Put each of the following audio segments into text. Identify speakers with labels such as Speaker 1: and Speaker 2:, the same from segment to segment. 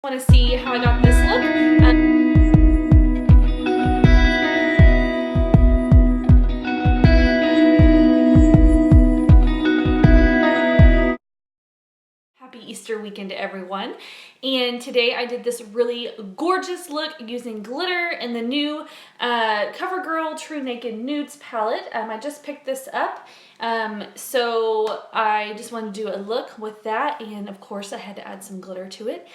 Speaker 1: Want to see how I got this look. Happy Easter weekend to everyone. And today I did this really gorgeous look using glitter in the new Covergirl TruNaked Nudes palette. I just picked this up. So I just wanted to do a look with that, and of course I had to add some glitter to it.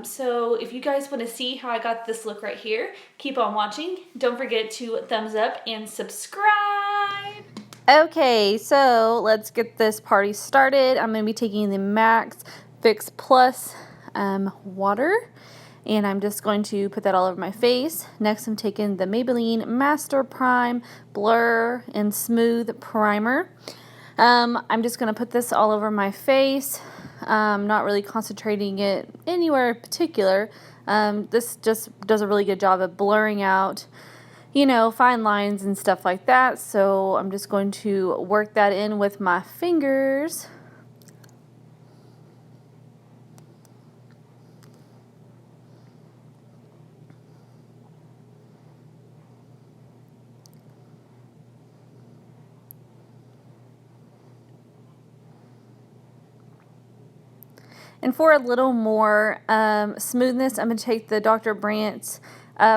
Speaker 1: So if you guys want to see how I got this look right here, keep on watching. Don't forget to thumbs up and subscribe.
Speaker 2: Okay, so let's get this party started. I'm going to be taking the MAC Fix Plus water, and I'm just going to put that all over my face. Next, I'm taking the Maybelline Master Prime Blur and Smooth Primer. I'm just going to put this all over my face. Not really concentrating it anywhere in particular. This just does a really good job of blurring out, you know, fine lines and stuff like that. So I'm just going to work that in with my fingers. And for a little more smoothness, I'm going to take the Dr. Brandt's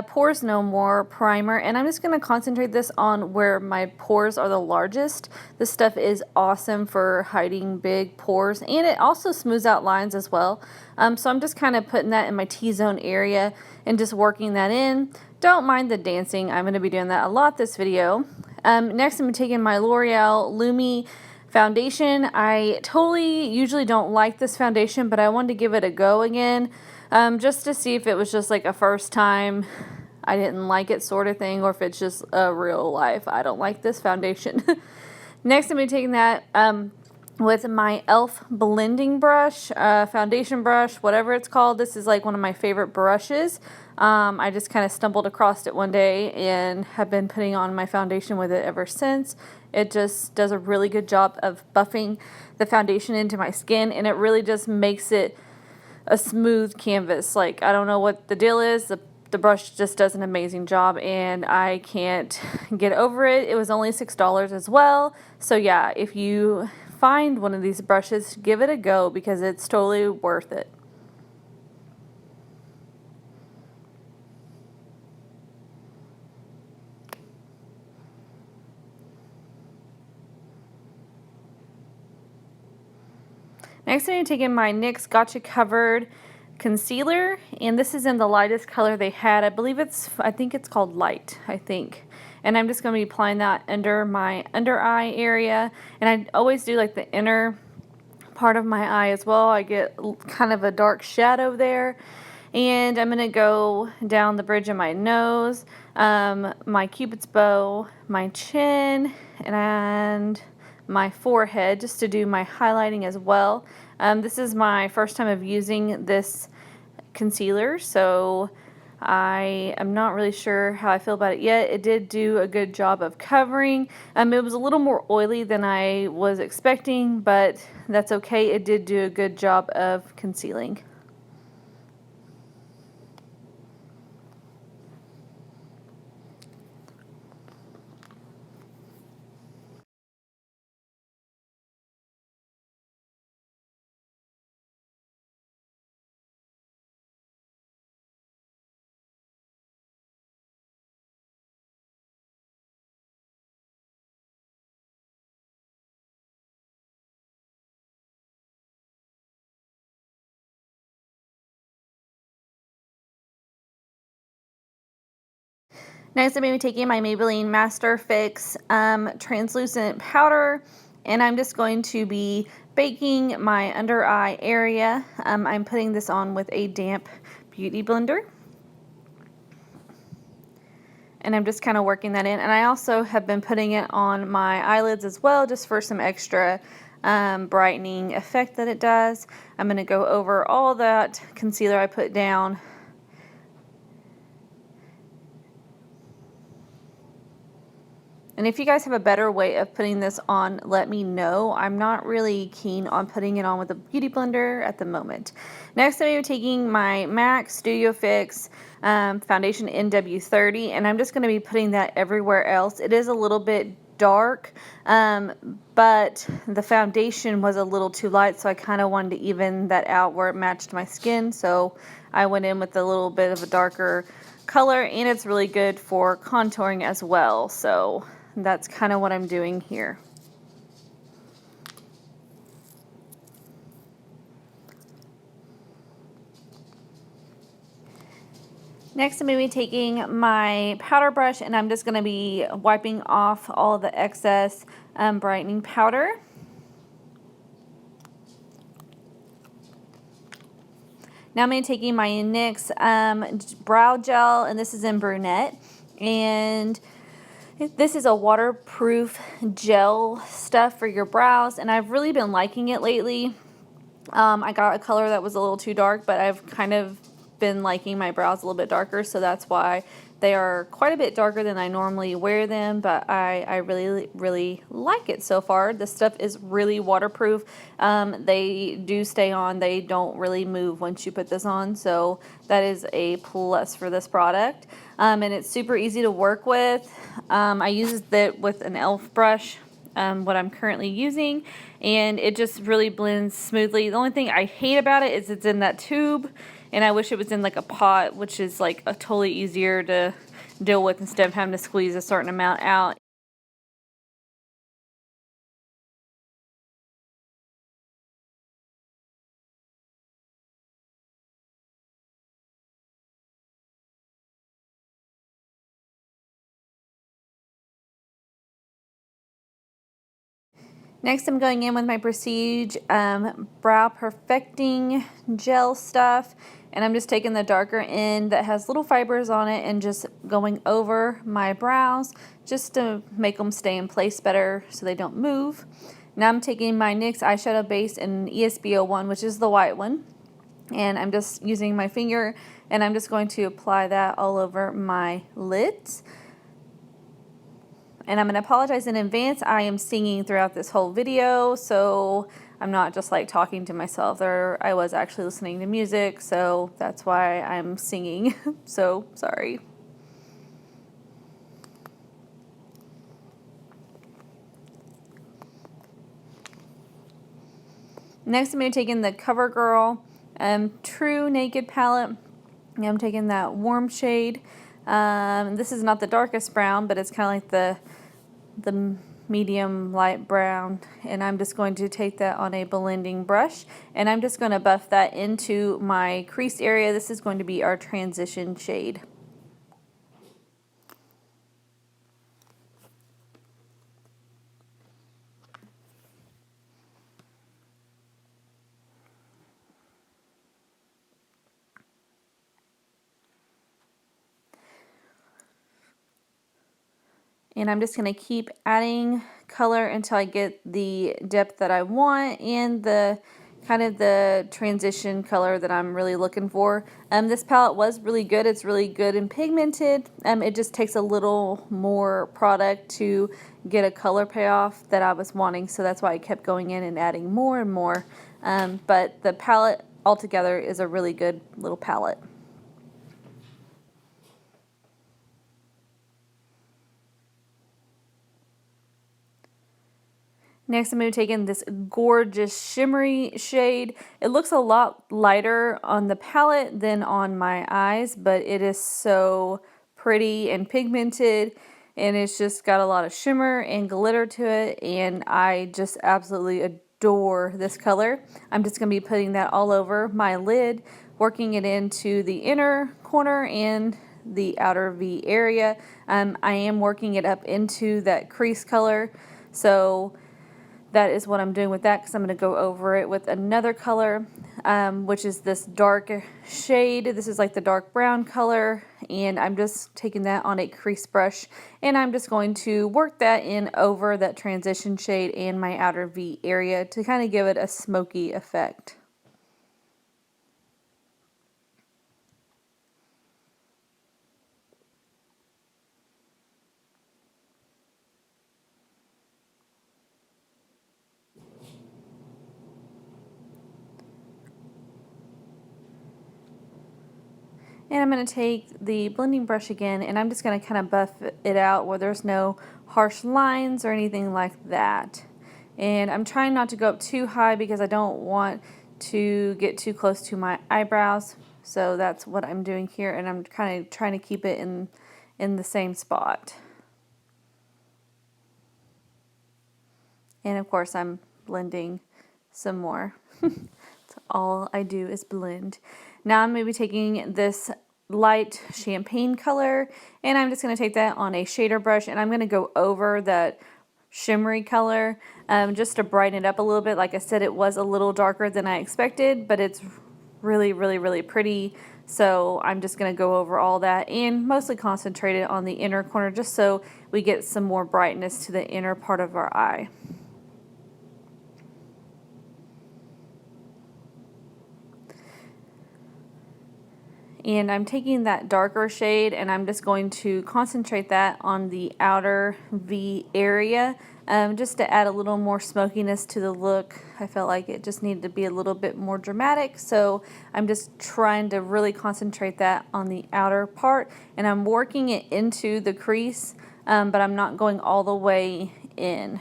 Speaker 2: Pores No More primer, and I'm just going to concentrate this on where my pores are the largest. This stuff is awesome for hiding big pores, and it also smooths out lines as well. So I'm just kind of putting that in my T-zone area and just working that in. Don't mind the dancing. I'm going to be doing that a lot this video. Next, I'm taking my L'Oreal Lumi foundation. I usually don't like this foundation, but I wanted to give it a go again, just to see if it was just like a first time I didn't like it sort of thing, or if it's just a real life I don't like this foundation. Next, I'm going to be taking that with my e.l.f. blending brush, foundation brush, whatever it's called. This is like one of my favorite brushes. I just kind of stumbled across it one day and have been putting on my foundation with it ever since. It just does a really good job of buffing the foundation into my skin, and it really just makes it a smooth canvas. Like, I don't know what the deal is. The brush just does an amazing job, and I can't get over it. It was only $6 as well. So yeah, if you find one of these brushes, give it a go because it's totally worth it. Next, I'm taking my NYX Gotcha Covered concealer, and this is in the lightest color they had. I think it's called Light, I think. And I'm just going to be applying that under my under eye area. And I always do like the inner part of my eye as well. I get kind of a dark shadow there. And I'm going to go down the bridge of my nose, my cupid's bow, my chin, and my forehead, just to do my highlighting as well. This is my first time of using this concealer, so I am not really sure how I feel about it yet. It did do a good job of covering. It was a little more oily than I was expecting, but that's okay. It did do a good job of concealing. Next, I'm going to be taking my Maybelline Master Fix translucent powder, and I'm just going to be baking my under eye area. I'm putting this on with a damp beauty blender, and I'm just kind of working that in. And I also have been putting it on my eyelids as well, just for some extra brightening effect that it does. I'm going to go over all that concealer I put down And if you guys have a better way of putting this on, let me know. I'm not really keen on putting it on with a beauty blender at the moment. Next, I'm going to be taking my MAC Studio Fix foundation NW30, and I'm just going to be putting that everywhere else. It is a little bit dark, but the foundation was a little too light, so I kind of wanted to even that out where it matched my skin, so I went in with a little bit of a darker color, and it's really good for contouring as well, so that's kind of what I'm doing here. Next, I'm going to be taking my powder brush, and I'm just going to be wiping off all the excess brightening powder. Now I'm going to be taking my NYX brow gel, and this is in Brunette. And this is a waterproof gel stuff for your brows, and I've really been liking it lately. I got a color that was a little too dark, but I've kind of been liking my brows a little bit darker, so that's why they are quite a bit darker than I normally wear them, but I really like it so far. This stuff is really waterproof. They do stay on. They don't really move once you put this on, so that is a plus for this product. And it's super easy to work with. I use it with an e.l.f. brush. What I'm currently using, and it just really blends smoothly. The only thing I hate about it is it's in that tube, and I wish it was in like a pot, which is like a totally easier to deal with instead of having to squeeze a certain amount out. Next, I'm going in with my Prestige Brow Perfecting Gel stuff, and I'm just taking the darker end that has little fibers on it and just going over my brows just to make them stay in place better so they don't move. Now I'm taking my NYX Eyeshadow Base in ESB01, which is the white one, and I'm just using my finger, and I'm just going to apply that all over my lids. And I'm going to apologize in advance. I am singing throughout this whole video, so I'm not just like talking to myself. I was actually listening to music, so that's why I'm singing. So sorry. Next, I'm going to take in the CoverGirl TruNaked palette. And I'm taking that warm shade. This is not the darkest brown, but it's kind of like the medium light brown, and I'm just going to take that on a blending brush, and I'm just going to buff that into my crease area. This is going to be our transition shade. And I'm just going to keep adding color until I get the depth that I want and the kind of the transition color that I'm really looking for. This palette was really good. It's really good and pigmented. It just takes a little more product to get a color payoff that I was wanting, so that's why I kept going in and adding more and more. But the palette altogether is a really good little palette. Next, I'm going to take in this gorgeous shimmery shade. It looks a lot lighter on the palette than on my eyes, but it is so pretty and pigmented, and it's just got a lot of shimmer and glitter to it, and I just absolutely adore this color. I'm just going to be putting that all over my lid, working it into the inner corner and the outer V area. I am working it up into that crease color, so that is what I'm doing with that, because I'm going to go over it with another color, which is this dark shade. This is like the dark brown color, and I'm just taking that on a crease brush, and I'm just going to work that in over that transition shade and my outer V area to kind of give it a smoky effect. And I'm going to take the blending brush again, and I'm just going to kind of buff it out where there's no harsh lines or anything like that. And I'm trying not to go up too high because I don't want to get too close to my eyebrows. So that's what I'm doing here, and I'm kind of trying to keep it in the same spot. And of course I'm blending some more. That's all I do is blend. Now I'm going to be taking this light champagne color, and I'm just going to take that on a shader brush, and I'm going to go over that shimmery color just to brighten it up a little bit. Like I said, it was a little darker than I expected, but it's really, really, really pretty. So I'm just going to go over all that and mostly concentrate it on the inner corner just so we get some more brightness to the inner part of our eye. And I'm taking that darker shade and I'm just going to concentrate that on the outer V area just to add a little more smokiness to the look. I felt like it just needed to be a little bit more dramatic, so I'm just trying to really concentrate that on the outer part, and I'm working it into the crease, but I'm not going all the way in.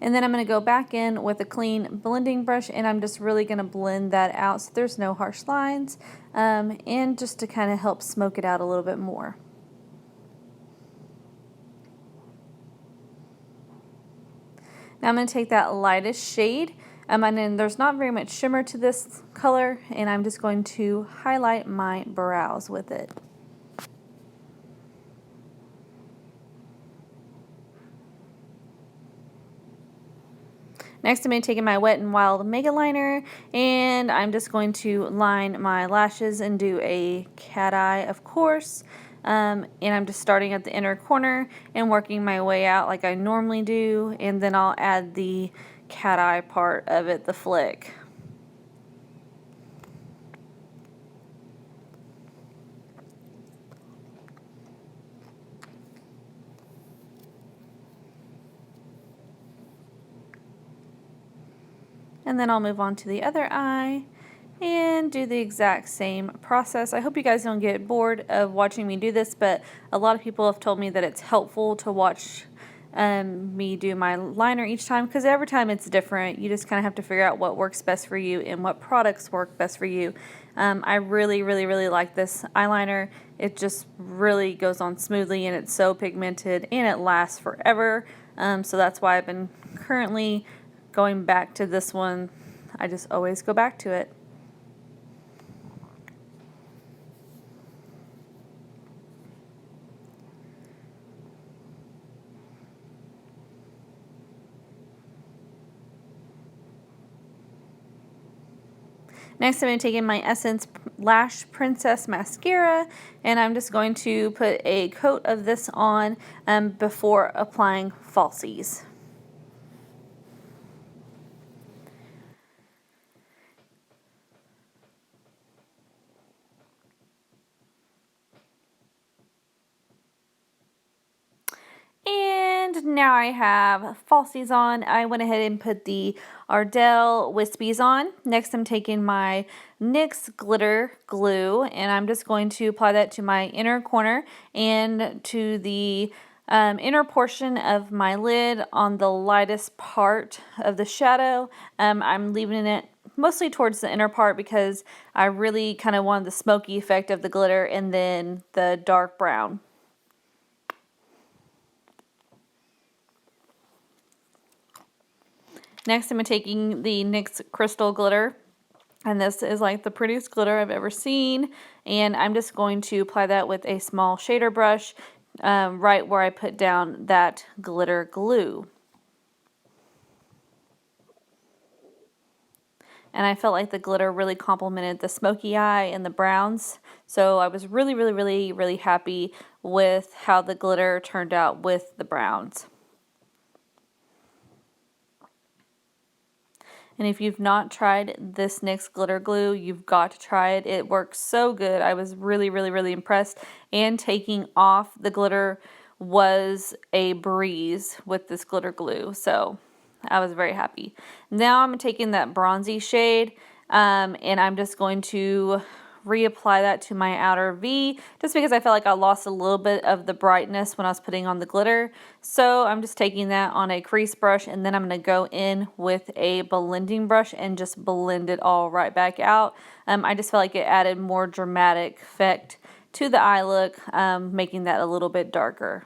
Speaker 2: And then I'm going to go back in with a clean blending brush, and I'm just really going to blend that out so there's no harsh lines, and just to kind of help smoke it out a little bit more. Now I'm going to take that lightest shade, and then there's not very much shimmer to this color, and I'm just going to highlight my brows with it. Next, I'm going to take my Wet n Wild Mega Liner, and I'm just going to line my lashes and do a cat eye, of course. And I'm just starting at the inner corner and working my way out like I normally do, and then I'll add the cat eye part of it, the flick. And then I'll move on to the other eye and do the exact same process. I hope you guys don't get bored of watching me do this, but a lot of people have told me that it's helpful to watch me do my liner each time, because every time it's different. You just kind of have to figure out what works best for you and what products work best for you. I really, really, really like this eyeliner. It just really goes on smoothly, and it's so pigmented, and it lasts forever. So that's why I've been currently going back to this one. I just always go back to it. Next, I'm going to take in my Essence Lash Princess Mascara, and I'm just going to put a coat of this on before applying falsies. And now I have falsies on. I went ahead and put the Ardell Wispies on. Next, I'm taking my NYX glitter glue, and I'm just going to apply that to my inner corner and to the inner portion of my lid on the lightest part of the shadow. I'm leaving it mostly towards the inner part because I really kind of wanted the smoky effect of the glitter and then the dark brown. Next, I'm taking the NYX Crystal Glitter, and this is like the prettiest glitter I've ever seen, and I'm just going to apply that with a small shader brush right where I put down that glitter glue. And I felt like the glitter really complemented the smoky eye and the browns, so I was really, really, really, really happy with how the glitter turned out with the browns. And if you've not tried this NYX glitter glue, you've got to try it. It works so good. I was really, really, really impressed. And taking off the glitter was a breeze with this glitter glue. So I was very happy. Now I'm taking that bronzy shade and I'm just going to reapply that to my outer V, just because I felt like I lost a little bit of the brightness when I was putting on the glitter. So I'm just taking that on a crease brush, and then I'm going to go in with a blending brush and just blend it all right back out. I just felt like it added more dramatic effect to the eye look, making that a little bit darker.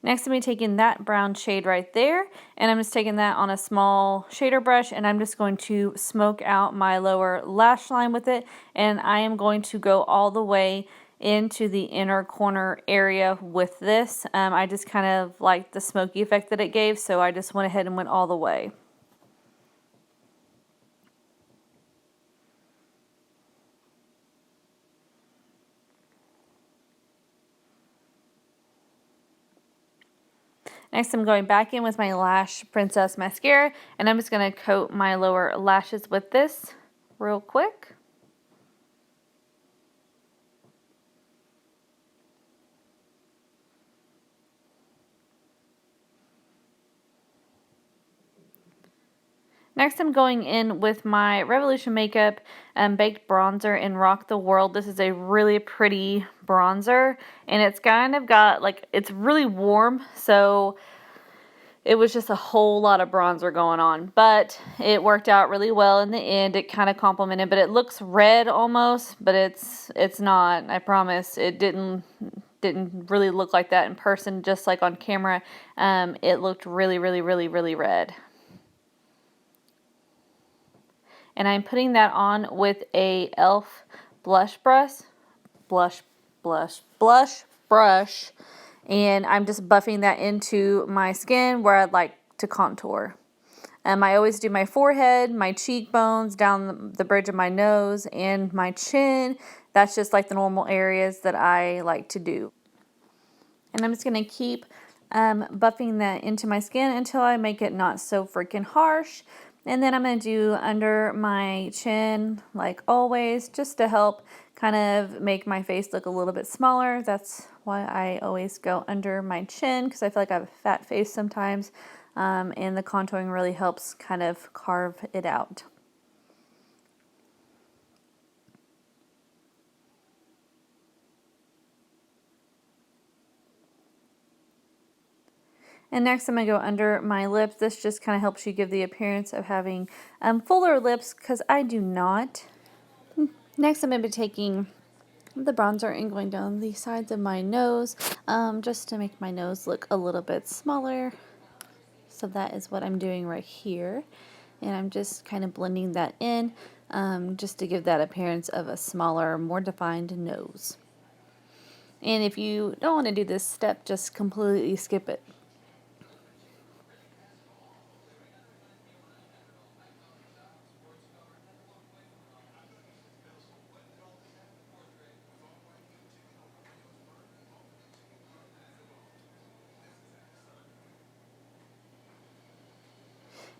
Speaker 2: Next, I'm going to be taking that brown shade right there, and I'm just taking that on a small shader brush, and I'm just going to smoke out my lower lash line with it, and I am going to go all the way into the inner corner area with this. I just kind of liked the smoky effect that it gave, so I just went ahead and went all the way. Next, I'm going back in with my Lash Princess Mascara, and I'm just going to coat my lower lashes with this real quick. Next, I'm going in with my Revolution Makeup Baked Bronzer in Rock the World. This is a really pretty bronzer, and it's kind of got, like, it's really warm, so it was just a whole lot of bronzer going on. But it worked out really well in the end. It kind of complemented, but it looks red almost, but it's not. I promise. It didn't really look like that in person, just like on camera. It looked really, really, really, really red. And I'm putting that on with a e.l.f. blush brush, and I'm just buffing that into my skin where I'd like to contour. I always do my forehead, my cheekbones, down the bridge of my nose, and my chin. That's just like the normal areas that I like to do. And I'm just going to keep buffing that into my skin until I make it not so freaking harsh. And then I'm going to do under my chin, like always, just to help kind of make my face look a little bit smaller. That's why I always go under my chin, because I feel like I have a fat face sometimes. And the contouring really helps kind of carve it out. And next I'm going to go under my lips. This just kind of helps you give the appearance of having fuller lips, because I do not. Next I'm going to be taking the bronzer and going down the sides of my nose, just to make my nose look a little bit smaller. So that is what I'm doing right here. And I'm just kind of blending that in, just to give that appearance of a smaller, more defined nose. And if you don't want to do this step, just completely skip it.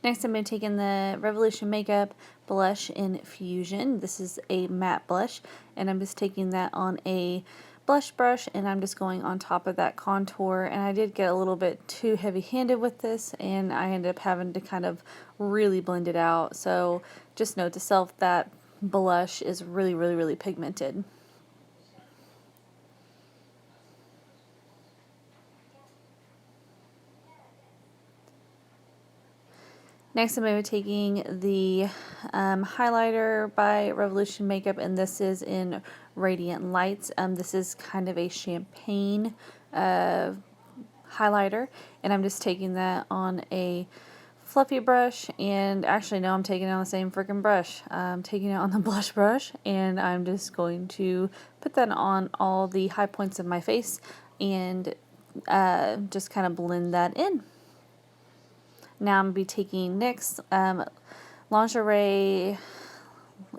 Speaker 2: Next, I'm going to take in the Revolution Makeup Blush in Fusion. This is a matte blush, and I'm just taking that on a blush brush, and I'm just going on top of that contour. And I did get a little bit too heavy-handed with this, and I ended up having to kind of really blend it out. So just note to self that blush is really, really, really pigmented. Next, I'm going to be taking the highlighter by Revolution Makeup, and this is in Radiant Lights. This is kind of a champagne highlighter, and I'm just taking that on a fluffy brush, and actually no, I'm taking it on the same freaking brush. I'm taking it on the blush brush, and I'm just going to put that on all the high points of my face, and just kind of blend that in. Now I'm going to be taking NYX lingerie,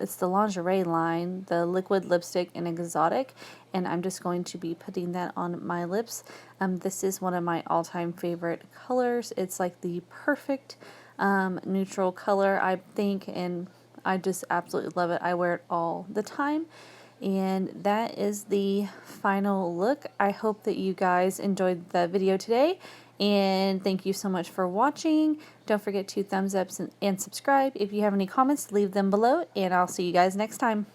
Speaker 2: it's the lingerie line, the liquid lipstick in Exotic, and I'm just going to be putting that on my lips. This is one of my all-time favorite colors. It's like the perfect neutral color, I think, and I just absolutely love it. I wear it all the time. And that is the final look. I hope that you guys enjoyed the video today, and thank you so much for watching. Don't forget to thumbs up and subscribe. If you have any comments, leave them below, and I'll see you guys next time.